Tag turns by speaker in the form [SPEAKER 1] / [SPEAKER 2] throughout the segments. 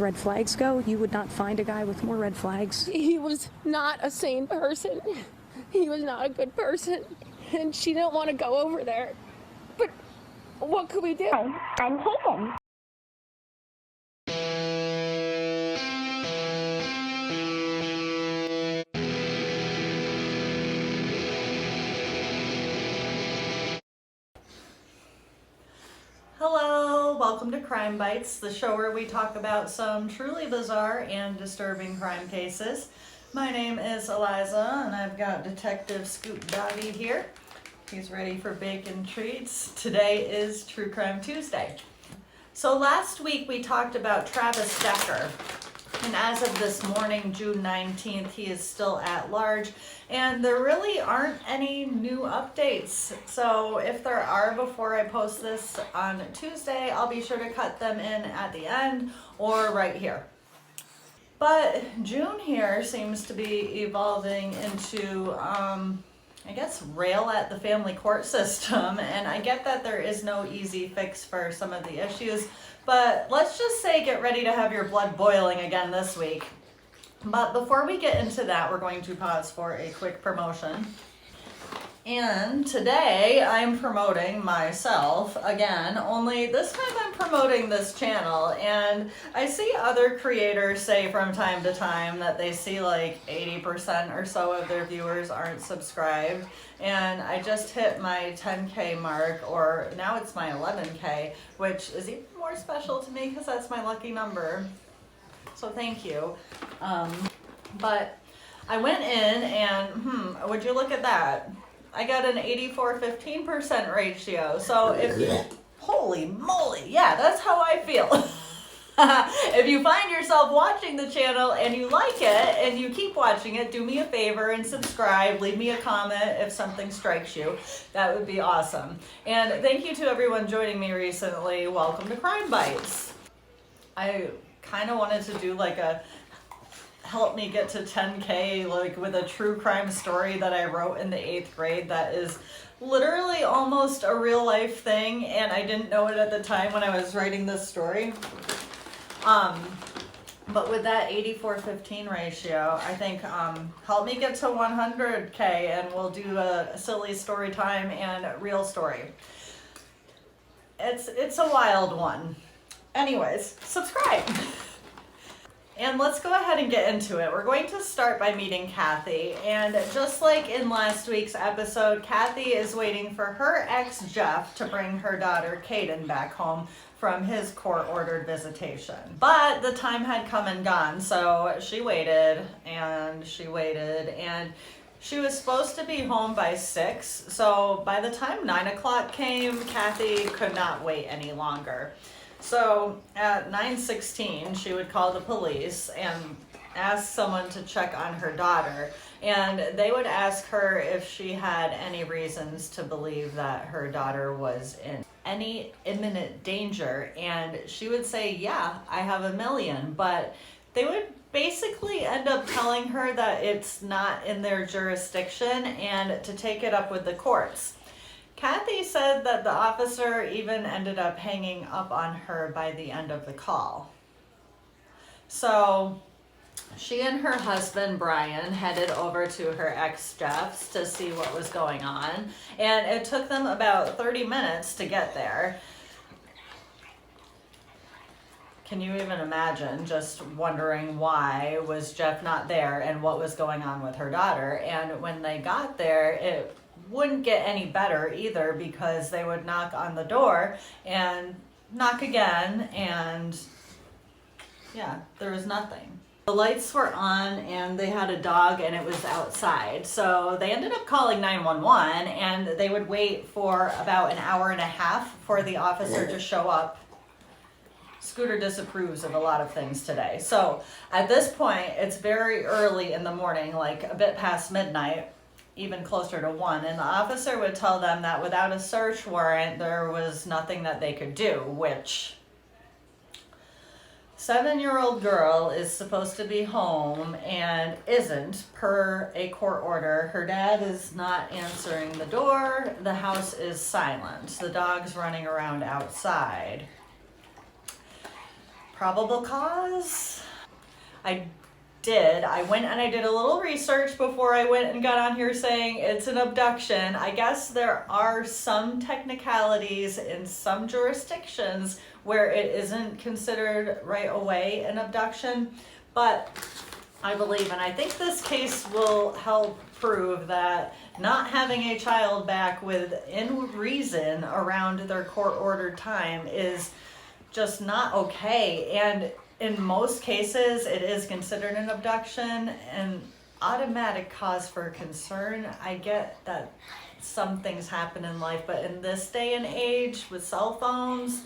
[SPEAKER 1] red flags go, you would not find a guy with more red flags.
[SPEAKER 2] He was not a sane person. He was not a good person. And she didn't want to go over there. But what could we do?
[SPEAKER 3] I'm Kayden.
[SPEAKER 4] Hello, welcome to Crime Bytes, the show where we talk about some truly bizarre and disturbing crime cases. My name is Eliza, and I've got Detective Scoop Doggy here. He's ready for bacon treats. Today is True Crime Tuesday. So last week we talked about Travis Decker, and as of this morning, June 19th, he is still at large, and there really aren't any new updates. So if there are before I post this on Tuesday, I'll be sure to cut them in at the end or right here. But June here seems to be evolving into, I guess, rail at the family court system, and I get that there is no easy fix for some of the issues, but let's just say get ready to have your blood boiling again this week. But before we get into that, we're going to pause for a quick promotion. And today I'm promoting myself again, only this time I'm promoting this channel. And I see other creators say from time to time that they see like 80% or so of their viewers aren't subscribed. And I just hit my 10K mark, or now it's my 11K, which is even more special to me because that's my lucky number. So thank you. But I went in and, would you look at that? I got an 84-15% ratio. So if you, holy moly, yeah, that's how I feel. If you find yourself watching the channel and you like it and you keep watching it, do me a favor and subscribe. Leave me a comment if something strikes you. That would be awesome. And thank you to everyone joining me recently. Welcome to Crime Bytes. I kind of wanted to do like a help me get to 10K, like with a true crime story that I wrote in the 8th grade that is literally almost a real life thing, and I didn't know it at the time when I was writing this story. But with that 84-15 ratio, I think help me get to 100K and we'll do a silly story time and real story. It's a wild one. Anyways, subscribe. And let's go ahead and get into it. We're going to start by meeting Cathy. And just like in last week's episode, Cathy is waiting for her ex, Jeff, to bring her daughter, Kayden, back home from his court-ordered visitation. But the time had come and gone, so she waited, and she waited, and she was supposed to be home by 6. So by the time 9 o'clock came, Cathy could not wait any longer. So at 9:16, she would call the police and ask someone to check on her daughter. And they would ask her if she had any reasons to believe that her daughter was in any imminent danger. And she would say, yeah, I have a million. But they would basically end up telling her that it's not in their jurisdiction and to take it up with the courts. Cathy said that the officer even ended up hanging up on her by the end of the call. So she and her husband, Brian, headed over to her ex Jeff's to see what was going on. And it took them about 30 minutes to get there. Can you even imagine just wondering why was Jeff not there and what was going on with her daughter? And when they got there, it wouldn't get any better either, because they would knock on the door and knock again, and yeah, there was nothing. The lights were on and they had a dog and it was outside. So they ended up calling 911, and they would wait for about an hour and a half for the officer to show up. Scooter disapproves of a lot of things today. So at this point, it's very early in the morning, like a bit past midnight, even closer to 1, and the officer would tell them that without a search warrant, there was nothing that they could do, which 7-year-old girl is supposed to be home and isn't, per a court order. Her dad is not answering the door. The house is silent. The dog's running around outside. Probable cause? I went and I did a little research before I went and got on here saying it's an abduction. I guess there are some technicalities in some jurisdictions where it isn't considered right away an abduction, but I believe, and I think this case will help prove that not having a child back within reason around their court-ordered time is just not okay. And in most cases, it is considered an abduction and automatic cause for concern. I get that some things happen in life, but in this day and age with cell phones,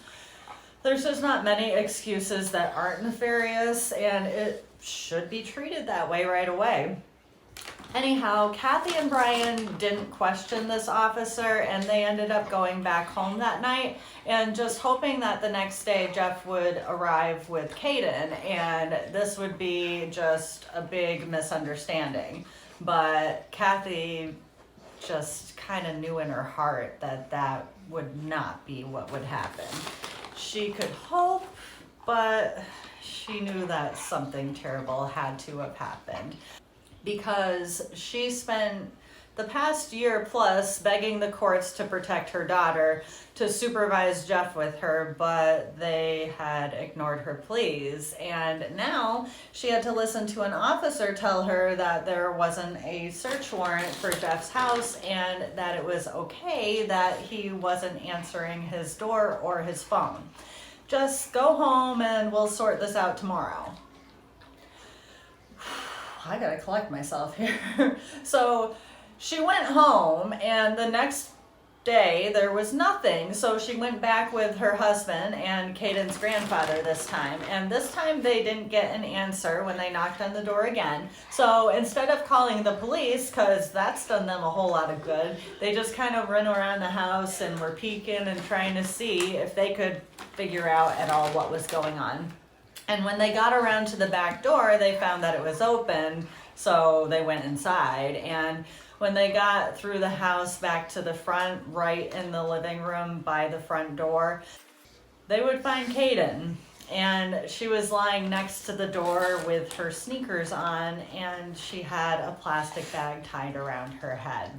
[SPEAKER 4] there's just not many excuses that aren't nefarious, and it should be treated that way right away. Anyhow, Cathy and Brian didn't question this officer, and they ended up going back home that night and just hoping that the next day Jeff would arrive with Kayden, and this would be just a big misunderstanding. But Cathy just kind of knew in her heart that that would not be what would happen. She could hope, but she knew that something terrible had to have happened, because she spent the past year plus begging the courts to protect her daughter, to supervise Jeff with her, but they had ignored her pleas. And now she had to listen to an officer tell her that there wasn't a search warrant for Jeff's house and that it was okay that he wasn't answering his door or his phone. Just go home and we'll sort this out tomorrow. I gotta collect myself here. So she went home, and the next day there was nothing. So she went back with her husband and Kayden's grandfather this time. And this time they didn't get an answer when they knocked on the door again. So instead of calling the police, because that's done them a whole lot of good, they just kind of ran around the house and were peeking and trying to see if they could figure out at all what was going on. And when they got around to the back door, they found that it was open, so they went inside. And when they got through the house back to the front, right in the living room by the front door, they would find Kayden. And she was lying next to the door with her sneakers on, and she had a plastic bag tied around her head.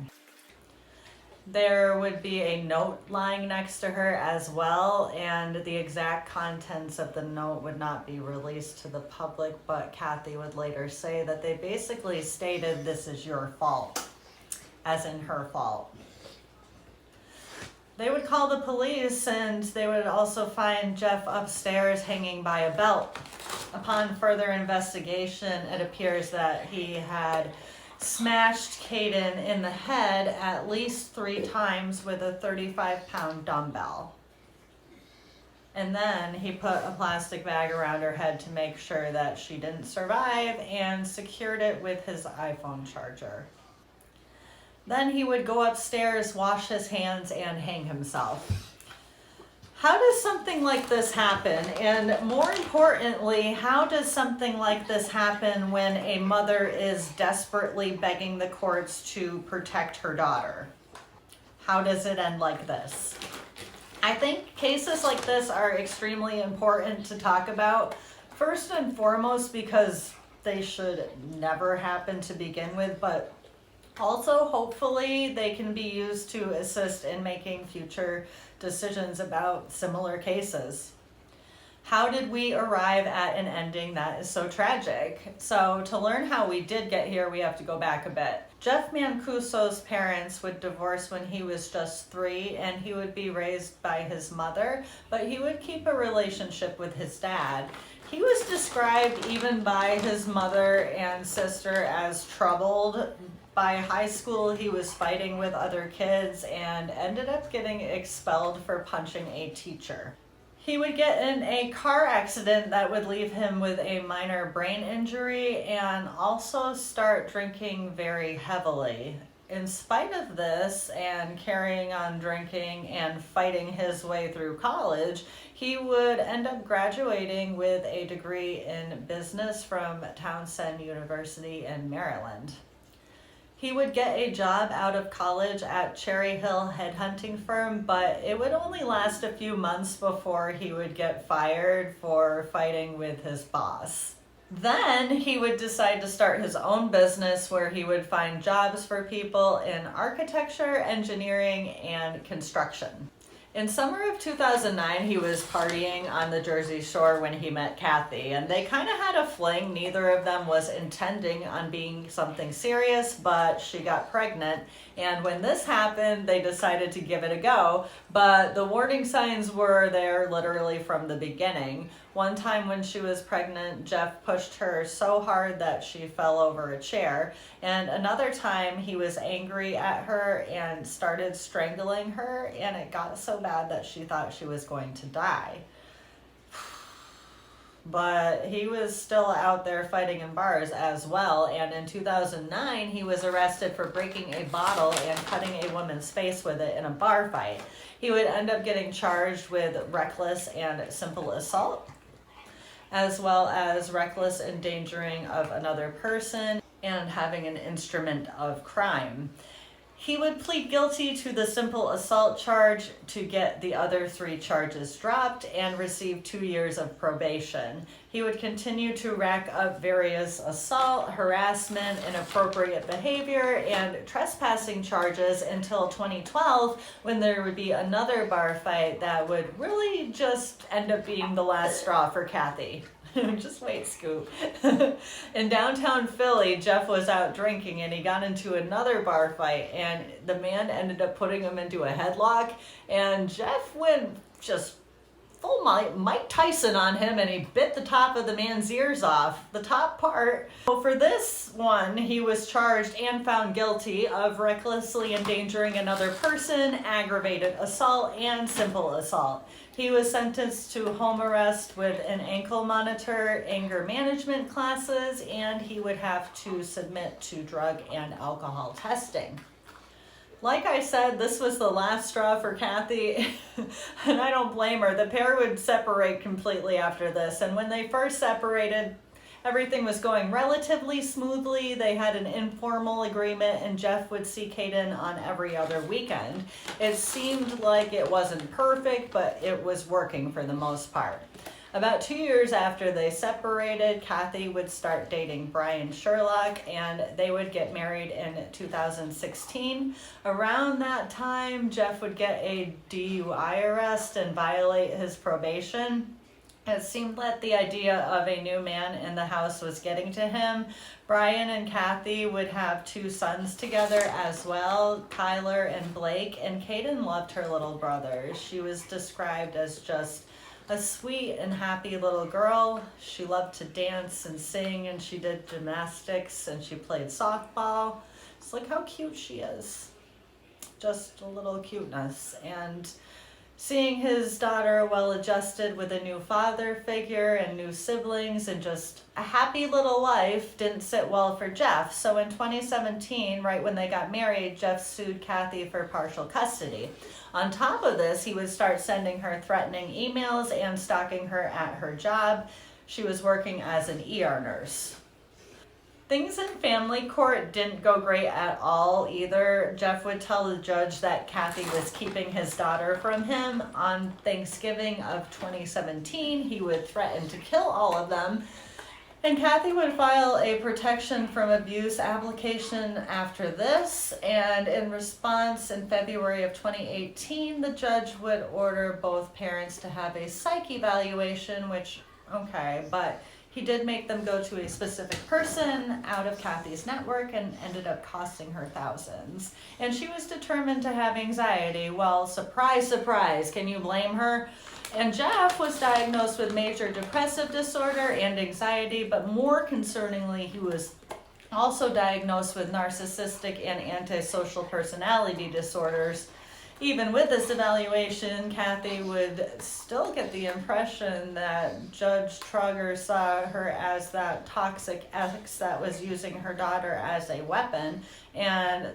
[SPEAKER 4] There would be a note lying next to her as well, and the exact contents of the note would not be released to the public, but Cathy would later say that they basically stated, "This is your fault," as in her fault. They would call the police, and they would also find Jeff upstairs hanging by a belt. Upon further investigation, it appears that he had smashed Kayden in the head at least 3 times with a 35-pound dumbbell. And then he put a plastic bag around her head to make sure that she didn't survive and secured it with his iPhone charger. Then he would go upstairs, wash his hands, and hang himself. How does something like this happen? And more importantly, how does something like this happen when a mother is desperately begging the courts to protect her daughter? How does it end like this? I think cases like this are extremely important to talk about. First and foremost, because they should never happen to begin with, but also hopefully they can be used to assist in making future decisions about similar cases. How did we arrive at an ending that is so tragic? So to learn how we did get here, we have to go back a bit. Jeff Mancuso's parents would divorce when he was just 3, and he would be raised by his mother, but he would keep a relationship with his dad. He was described even by his mother and sister as troubled. By high school, he was fighting with other kids and ended up getting expelled for punching a teacher. He would get in a car accident that would leave him with a minor brain injury and also start drinking very heavily. In spite of this and carrying on drinking and fighting his way through college, he would end up graduating with a degree in business from Townsend University in Maryland. He would get a job out of college at Cherry Hill headhunting firm, but it would only last a few months before he would get fired for fighting with his boss. Then he would decide to start his own business where he would find jobs for people in architecture, engineering, and construction. In summer of 2009, he was partying on the Jersey Shore when he met Cathy, and they kind of had a fling. Neither of them was intending on being something serious, but she got pregnant, and when this happened, they decided to give it a go, but the warning signs were there literally from the beginning. One time when she was pregnant, Jeff pushed her so hard that she fell over a chair. And another time he was angry at her and started strangling her, and it got so bad that she thought she was going to die. But he was still out there fighting in bars as well, and in 2009 he was arrested for breaking a bottle and cutting a woman's face with it in a bar fight. He would end up getting charged with reckless and simple assault, as well as reckless endangering of another person and having an instrument of crime. He would plead guilty to the simple assault charge to get the other 3 charges dropped and receive 2 years of probation. He would continue to rack up various assault, harassment, inappropriate behavior, and trespassing charges until 2012, when there would be another bar fight that would really just end up being the last straw for Cathy. Just wait, Scoop. In downtown Philly, Jeff was out drinking and he got into another bar fight, and the man ended up putting him into a headlock, and Jeff went just full Mike Tyson on him, and he bit the top of the man's ears off, the top part. So for this one, he was charged and found guilty of recklessly endangering another person, aggravated assault, and simple assault. He was sentenced to home arrest with an ankle monitor, anger management classes, and he would have to submit to drug and alcohol testing. Like I said, this was the last straw for Cathy, and I don't blame her. The pair would separate completely after this, and when they first separated, everything was going relatively smoothly. They had an informal agreement, and Jeff would see Kayden on every other weekend. It seemed like it wasn't perfect, but it was working for the most part. About 2 years after they separated, Cathy would start dating Brian Sherlock, and they would get married in 2016. Around that time, Jeff would get a DUI arrest and violate his probation. It seemed that the idea of a new man in the house was getting to him. Brian and Cathy would have 2 sons together as well, Tyler and Blake, and Kayden loved her little brother. She was described as just a sweet and happy little girl. She loved to dance and sing, and she did gymnastics, and she played softball. Just look how cute she is. Just a little cuteness. And seeing his daughter well-adjusted with a new father figure and new siblings and just a happy little life didn't sit well for Jeff. So in 2017, right when they got married, Jeff sued Cathy for partial custody. On top of this, he would start sending her threatening emails and stalking her at her job. She was working as an ER nurse. Things in family court didn't go great at all either. Jeff would tell the judge that Cathy was keeping his daughter from him. On Thanksgiving of 2017, he would threaten to kill all of them. And Cathy would file a protection from abuse application after this. And in response, in February of 2018, the judge would order both parents to have a psych evaluation, which, okay, but he did make them go to a specific person out of Cathy's network and ended up costing her thousands. And she was determined to have anxiety. Well, surprise, surprise, can you blame her? And Jeff was diagnosed with major depressive disorder and anxiety, but more concerningly, he was also diagnosed with narcissistic and antisocial personality disorders. Even with this evaluation, Cathy would still get the impression that Judge Trugger saw her as that toxic ex that was using her daughter as a weapon, and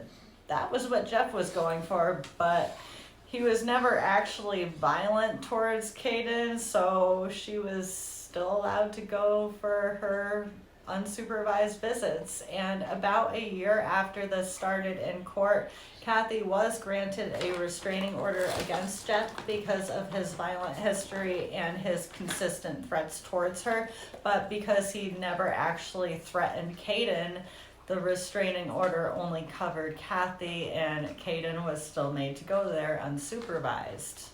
[SPEAKER 4] that was what Jeff was going for, but he was never actually violent towards Cadence, so she was still allowed to go for her unsupervised visits. And about a year after this started in court, Cathy was granted a restraining order against Jeff because of his violent history and his consistent threats towards her. But because he never actually threatened Kayden, the restraining order only covered Cathy, and Kayden was still made to go there unsupervised.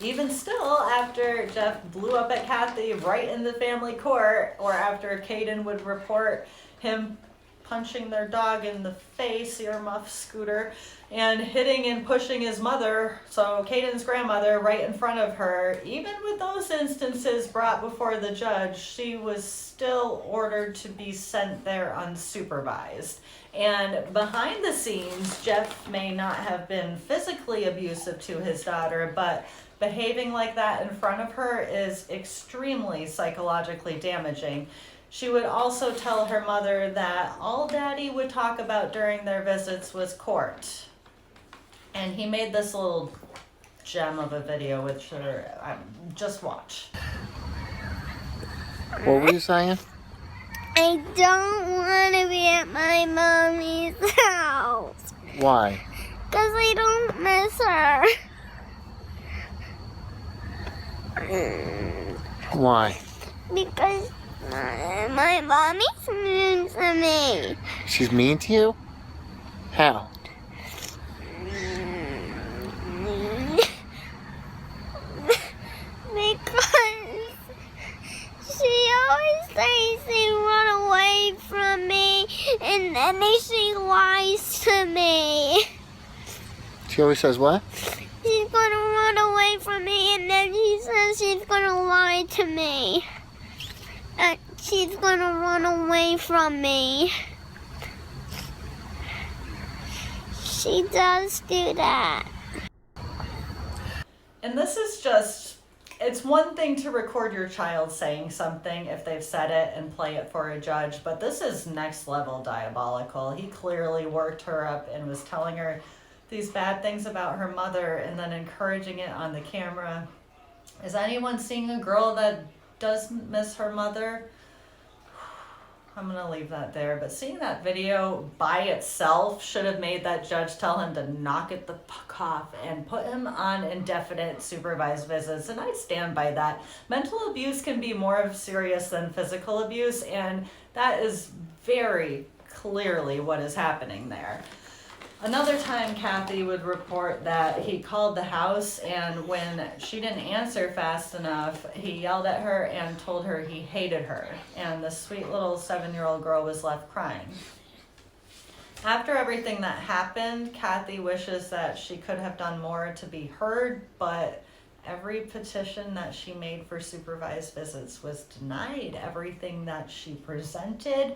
[SPEAKER 4] Even still, after Jeff blew up at Cathy right in the family court, or after Kayden would report him punching their dog in the face, earmuff Scooter, and hitting and pushing his mother, so Kayden's grandmother, right in front of her, even with those instances brought before the judge, she was still ordered to be sent there unsupervised. And behind the scenes, Jeff may not have been physically abusive to his daughter, but behaving like that in front of her is extremely psychologically damaging. She would also tell her mother that all Daddy would talk about during their visits was court. And he made this little gem of a video, which just watch.
[SPEAKER 3] What were you saying?
[SPEAKER 5] I don't want to be at my mommy's house.
[SPEAKER 3] Why?
[SPEAKER 5] Because I don't miss her.
[SPEAKER 3] Why?
[SPEAKER 5] Because my mommy's mean to me.
[SPEAKER 3] She's mean to you? How?
[SPEAKER 5] Because she always says she run away from me, and then she lies to me.
[SPEAKER 3] She always says what?
[SPEAKER 5] She's gonna run away from me, and then she says she's gonna lie to me. She's gonna run away from me. She does do that.
[SPEAKER 4] And this is just, it's one thing to record your child saying something if they've said it and play it for a judge, but this is next level diabolical. He clearly worked her up and was telling her these bad things about her mother and then encouraging it on the camera. Is anyone seeing a girl that doesn't miss her mother? I'm going to leave that there, but seeing that video by itself should have made that judge tell him to knock it the fuck off and put him on indefinite supervised visits, and I stand by that. Mental abuse can be more serious than physical abuse, and that is very clearly what is happening there. Another time, Cathy would report that he called the house, and when she didn't answer fast enough, he yelled at her and told her he hated her, and the sweet little 7-year-old girl was left crying. After everything that happened, Cathy wishes that she could have done more to be heard, but every petition that she made for supervised visits was denied. Everything that she presented,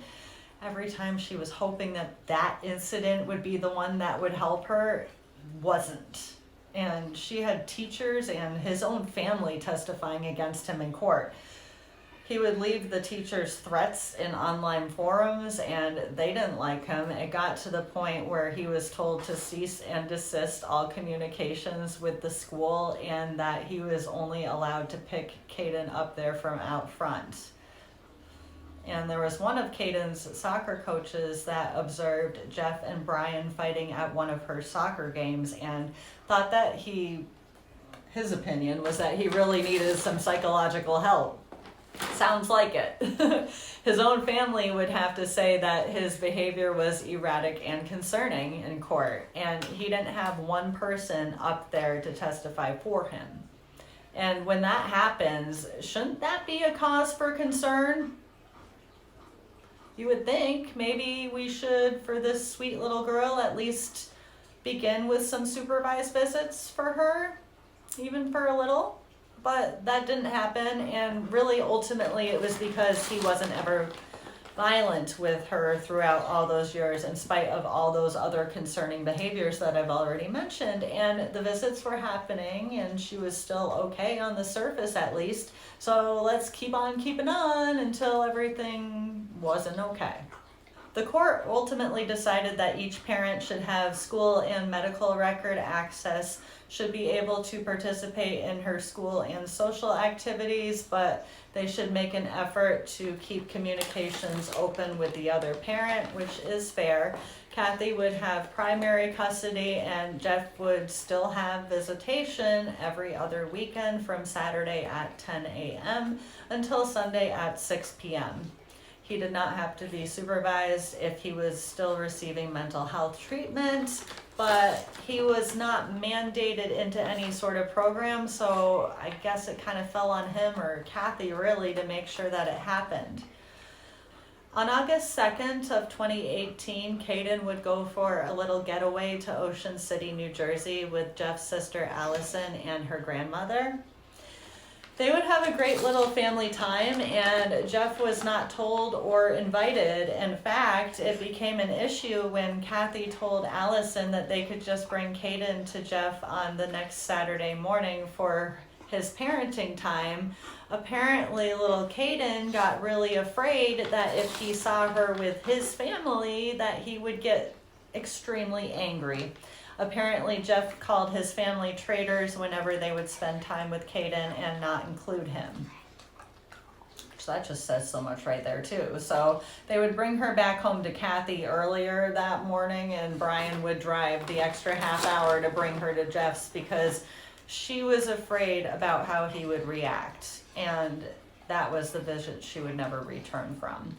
[SPEAKER 4] every time she was hoping that that incident would be the one that would help her, wasn't. And she had teachers and his own family testifying against him in court. He would leave the teachers' threats in online forums, and they didn't like him. It got to the point where he was told to cease and desist all communications with the school, and that he was only allowed to pick Kayden up there from out front. And there was one of Kayden's soccer coaches that observed Jeff and Brian fighting at one of her soccer games and thought that his opinion was that he really needed some psychological help. Sounds like it. His own family would have to say that his behavior was erratic and concerning in court, and he didn't have one person up there to testify for him. And when that happens, shouldn't that be a cause for concern? You would think maybe we should, for this sweet little girl, at least begin with some supervised visits for her, even for a little. But that didn't happen, and really ultimately it was because he wasn't ever violent with her throughout all those years, in spite of all those other concerning behaviors that I've already mentioned. And the visits were happening, and she was still okay on the surface at least. So let's keep on keeping on until everything wasn't okay. The court ultimately decided that each parent should have school and medical record access, should be able to participate in her school and social activities, but they should make an effort to keep communications open with the other parent, which is fair. Cathy would have primary custody and Jeff would still have visitation every other weekend from Saturday at 10 a.m. until Sunday at 6 p.m. He did not have to be supervised if he was still receiving mental health treatment, but he was not mandated into any sort of program, so I guess it kind of fell on him or Cathy really to make sure that it happened. On August 2nd of 2018, Kayden would go for a little getaway to Ocean City, New Jersey with Jeff's sister Allison and her grandmother. They would have a great little family time, and Jeff was not told or invited. In fact, it became an issue when Cathy told Allison that they could just bring Kayden to Jeff on the next Saturday morning for his parenting time. Apparently, little Kayden got really afraid that if he saw her with his family, that he would get extremely angry. Apparently, Jeff called his family traitors whenever they would spend time with Kayden and not include him. So that just says so much right there too. So they would bring her back home to Cathy earlier that morning, and Brian would drive the extra half hour to bring her to Jeff's because she was afraid about how he would react, and that was the visit she would never return from.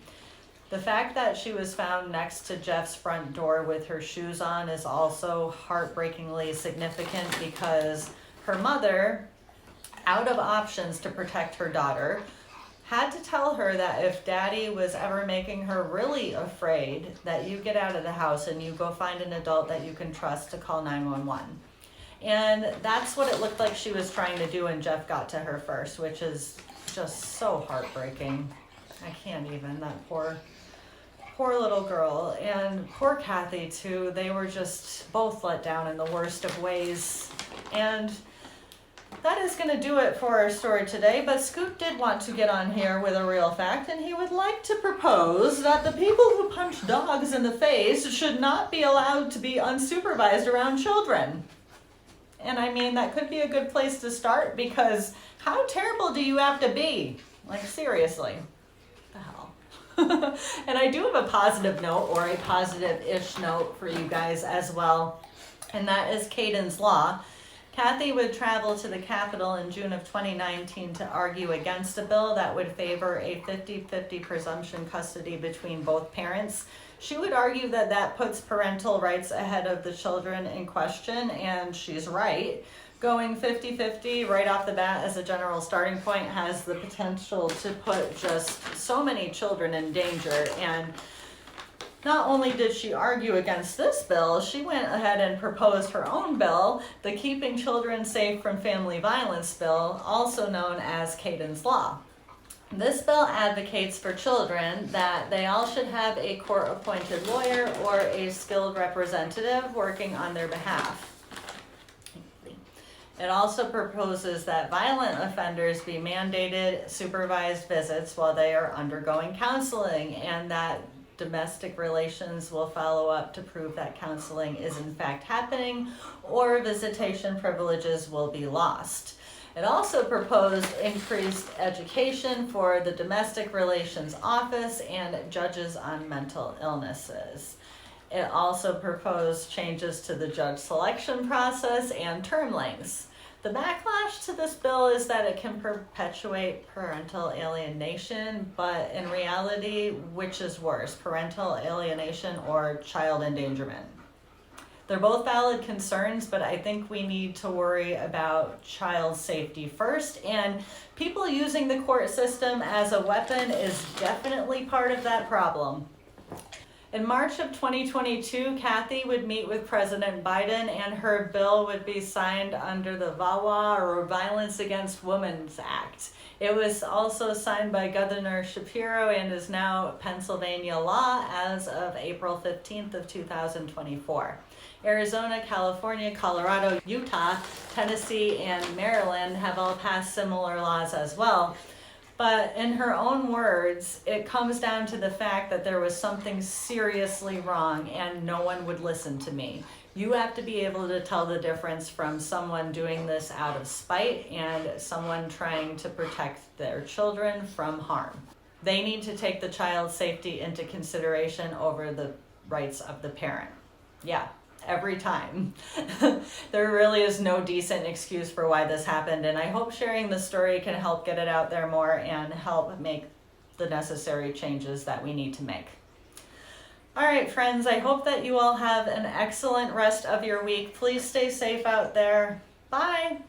[SPEAKER 4] The fact that she was found next to Jeff's front door with her shoes on is also heartbreakingly significant because her mother, out of options to protect her daughter, had to tell her that if Daddy was ever making her really afraid, that you get out of the house and you go find an adult that you can trust to call 911. And that's what it looked like she was trying to do when Jeff got to her first, which is just so heartbreaking. I can't even, that poor little girl, and poor Cathy too. They were just both let down in the worst of ways. And that is going to do it for our story today, but Scoot did want to get on here with a real fact, and he would like to propose that the people who punch dogs in the face should not be allowed to be unsupervised around children. And I mean, that could be a good place to start, because how terrible do you have to be? Like, seriously. The hell. And I do have a positive note, or a positive-ish note for you guys as well, and that is Caden's Law. Cathy would travel to the Capitol in June of 2019 to argue against a bill that would favor a 50-50 presumption custody between both parents. She would argue that that puts parental rights ahead of the children in question, and she's right. Going 50-50 right off the bat as a general starting point has the potential to put just so many children in danger. And not only did she argue against this bill, she went ahead and proposed her own bill, the Keeping Children Safe from Family Violence bill, also known as Caden's Law. This bill advocates for children that they all should have a court-appointed lawyer or a skilled representative working on their behalf. It also proposes that violent offenders be mandated supervised visits while they are undergoing counseling, and that domestic relations will follow up to prove that counseling is in fact happening, or visitation privileges will be lost. It also proposed increased education for the Domestic Relations Office and judges on mental illnesses. It also proposed changes to the judge selection process and term lengths. The backlash to this bill is that it can perpetuate parental alienation, but in reality, which is worse, parental alienation or child endangerment? They're both valid concerns, but I think we need to worry about child safety first, and people using the court system as a weapon is definitely part of that problem. In March of 2022, Cathy would meet with President Biden, and her bill would be signed under the VAWA, or Violence Against Women's Act. It was also signed by Governor Shapiro and is now Pennsylvania law as of April 15th of 2024. Arizona, California, Colorado, Utah, Tennessee, and Maryland have all passed similar laws as well. But in her own words, it comes down to the fact that there was something seriously wrong and no one would listen to me. You have to be able to tell the difference from someone doing this out of spite and someone trying to protect their children from harm. They need to take the child's safety into consideration over the rights of the parent. Yeah, every time. There really is no decent excuse for why this happened, and I hope sharing this story can help get it out there more and help make the necessary changes that we need to make. All right, friends, I hope that you all have an excellent rest of your week. Please stay safe out there. Bye.